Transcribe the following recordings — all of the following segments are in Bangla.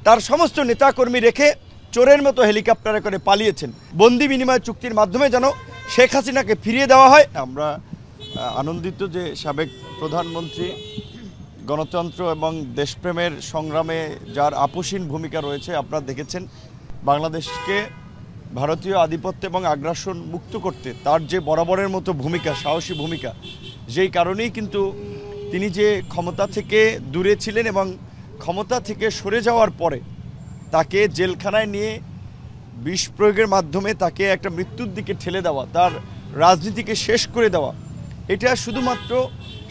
তার সমস্ত নেতাকর্মী রেখে চোরের মতো হেলিকপ্টারে করে পালিয়েছেন। বন্দি বিনিময় চুক্তির মাধ্যমে যেন শেখ হাসিনাকে ফিরিয়ে দেওয়া হয়। আমরা আনন্দিত যে সাবেক প্রধানমন্ত্রী গণতন্ত্র এবং দেশপ্রেমের সংগ্রামে যার আপোষহীন ভূমিকা রয়েছে, আপনারা দেখেছেন বাংলাদেশকে ভারতীয় আধিপত্য এবং আগ্রাসন মুক্ত করতে তার যে বরাবরের মতো ভূমিকা, সাহসী ভূমিকা, যেই কারণেই কিন্তু তিনি যে ক্ষমতা থেকে দূরে ছিলেন এবং ক্ষমতা থেকে সরে যাওয়ার পরে তাকে জেলখানায় নিয়ে বিষ প্রয়োগের মাধ্যমে তাকে একটা মৃত্যুর দিকে ঠেলে দেওয়া, তার রাজনীতিকে শেষ করে দেওয়া, এটা শুধুমাত্র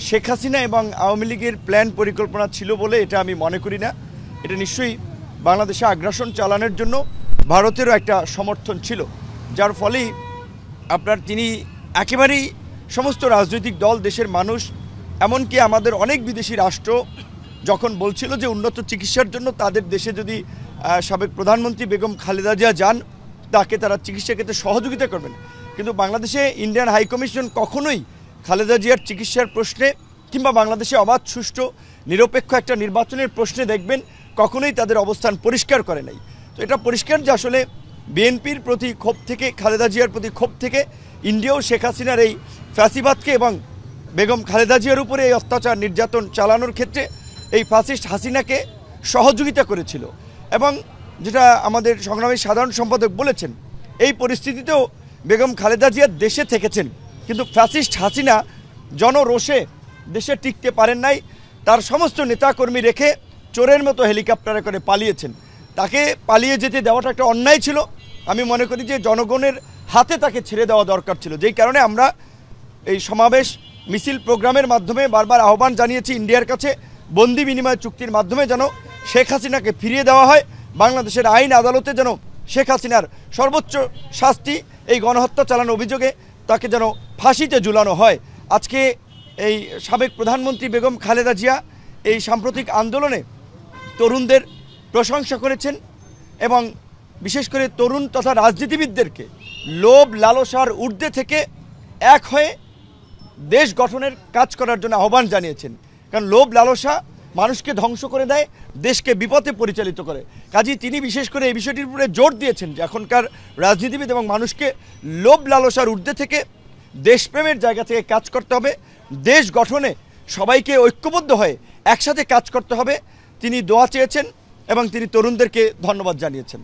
শেখ হাসিনা এবং আওয়ামী লীগের প্ল্যান পরিকল্পনা ছিল বলে এটা আমি মনে করি না। এটা নিশ্চয়ই বাংলাদেশে আগ্রাসন চালানোর জন্য ভারতেরও একটা সমর্থন ছিল, যার ফলেই তিনি একেবারেই সমস্ত রাজনৈতিক দল, দেশের মানুষ, এমনকি আমাদের অনেক বিদেশি রাষ্ট্র যখন বলছিল যে উন্নত চিকিৎসার জন্য তাদের দেশে যদি সাবেক প্রধানমন্ত্রী বেগম খালেদা জিয়া যান তাকে তারা চিকিৎসা ক্ষেত্রে সহযোগিতা করবেন, কিন্তু বাংলাদেশে ইন্ডিয়ান হাইকমিশন কখনোই খালেদা জিয়ার চিকিৎসার প্রশ্নে কিংবা বাংলাদেশে অবাধ, সুষ্ঠু, নিরপেক্ষ একটা নির্বাচনের প্রশ্নে দেখবেন কখনোই তাদের অবস্থান পরিষ্কার করে নাই। তো এটা পরিষ্কার যে আসলে বিএনপির প্রতি ক্ষোভ থেকে, খালেদা জিয়ার প্রতি ক্ষোভ থেকে ইন্ডিয়াও শেখ হাসিনার এই ফ্যাসিবাদকে এবং বেগম খালেদা জিয়ার উপরে এই অত্যাচার নির্যাতন চালানোর ক্ষেত্রে এই ফ্যাসিস্ট হাসিনাকে সহযোগিতা করেছিল। এবং যেটা আমাদের সংগ্রামী সাধারণ সম্পাদক বলেছেন, এই পরিস্থিতিতেও বেগম খালেদা জিয়া দেশে থেকেছেন, কিন্তু ফ্যাসিস্ট হাসিনা জনরোষে দেশে টিকতে পারেন নাই। তার সমস্ত নেতাকর্মী রেখে চোরের মতো হেলিকপ্টারে করে পালিয়েছেন। তাকে পালিয়ে যেতে দেওয়াটা একটা অন্যায় ছিল। আমি মনে করি যে জনগণের হাতে তাকে ছেড়ে দেওয়া দরকার ছিল, যেই কারণে আমরা এই সমাবেশ, মিছিল, প্রোগ্রামের মাধ্যমে বারবার আহ্বান জানিয়েছি ইন্ডিয়ার কাছে বন্দি বিনিময় চুক্তির মাধ্যমে যেন শেখ হাসিনাকে ফিরিয়ে দেওয়া হয়। বাংলাদেশের আইন আদালতে যেন শেখ হাসিনার সর্বোচ্চ শাস্তি, এই গণহত্যা চালানোর অভিযোগে তাকে যেন ফাঁসিতে ঝুলানো হয়। আজকে এই সাবেক প্রধানমন্ত্রী বেগম খালেদা জিয়া এই সাম্প্রতিক আন্দোলনে তরুণদের প্রশংসা করেছেন এবং বিশেষ করে তরুণ তথা রাজনীতিবিদদেরকে লোভ লালসার ঊর্ধ্বে থেকে এক হয়ে দেশ গঠনের কাজ করার জন্য আহ্বান জানিয়েছেন। কারণ লোভ লালসা মানুষকে ধ্বংস করে দেয়, দেশকে বিপথে পরিচালিত করে। কাজেই তিনি বিশেষ করে এই বিষয়টির উপরে জোর দিয়েছেন যে এখনকার রাজনীতিবিদ এবং মানুষকে লোভ লালসার ঊর্ধ্বে থেকে দেশপ্রেমের জায়গা থেকে কাজ করতে হবে, দেশ গঠনে সবাইকে ঐক্যবদ্ধ হয়ে একসাথে কাজ করতে হবে। তিনি দোয়া চেয়েছেন এবং তিনি তরুণদেরকে ধন্যবাদ জানিয়েছেন।